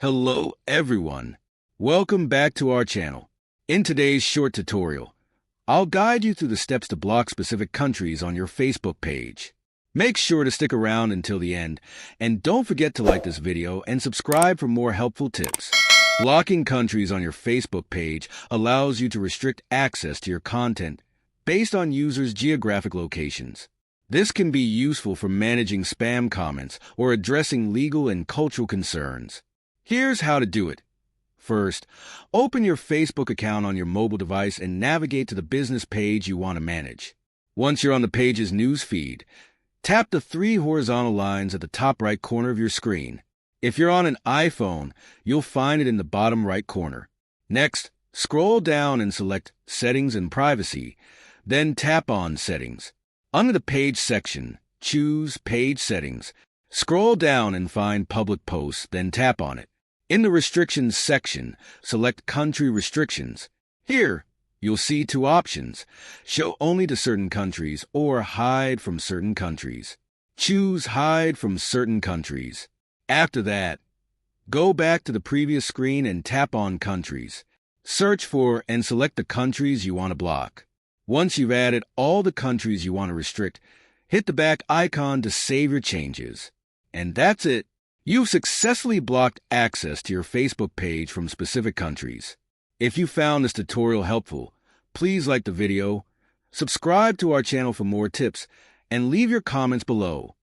Hello everyone. Welcome back to our channel. In today's short tutorial, I'll guide you through the steps to block specific countries on your Facebook page. Make sure to stick around until the end, and don't forget to like this video and subscribe for more helpful tips. Blocking countries on your Facebook page allows you to restrict access to your content based on users' geographic locations. This can be useful for managing spam comments or addressing legal and cultural concerns. Here's how to do it. First, open your Facebook account on your mobile device and navigate to the business page you want to manage. Once you're on the page's news feed, tap the three horizontal lines at the top right corner of your screen. If you're on an iPhone, you'll find it in the bottom right corner. Next, scroll down and select Settings and Privacy, then tap on Settings. Under the Page section, choose Page Settings. Scroll down and find Public Posts, then tap on it. In the Restrictions section, select Country Restrictions. Here, you'll see two options: Show only to certain countries or Hide from certain countries. Choose Hide from certain countries. After that, go back to the previous screen and tap on Countries. Search for and select the countries you want to block. Once you've added all the countries you want to restrict, hit the back icon to save your changes. And that's it. You've successfully blocked access to your Facebook page from specific countries. If you found this tutorial helpful, please like the video, subscribe to our channel for more tips, and leave your comments below.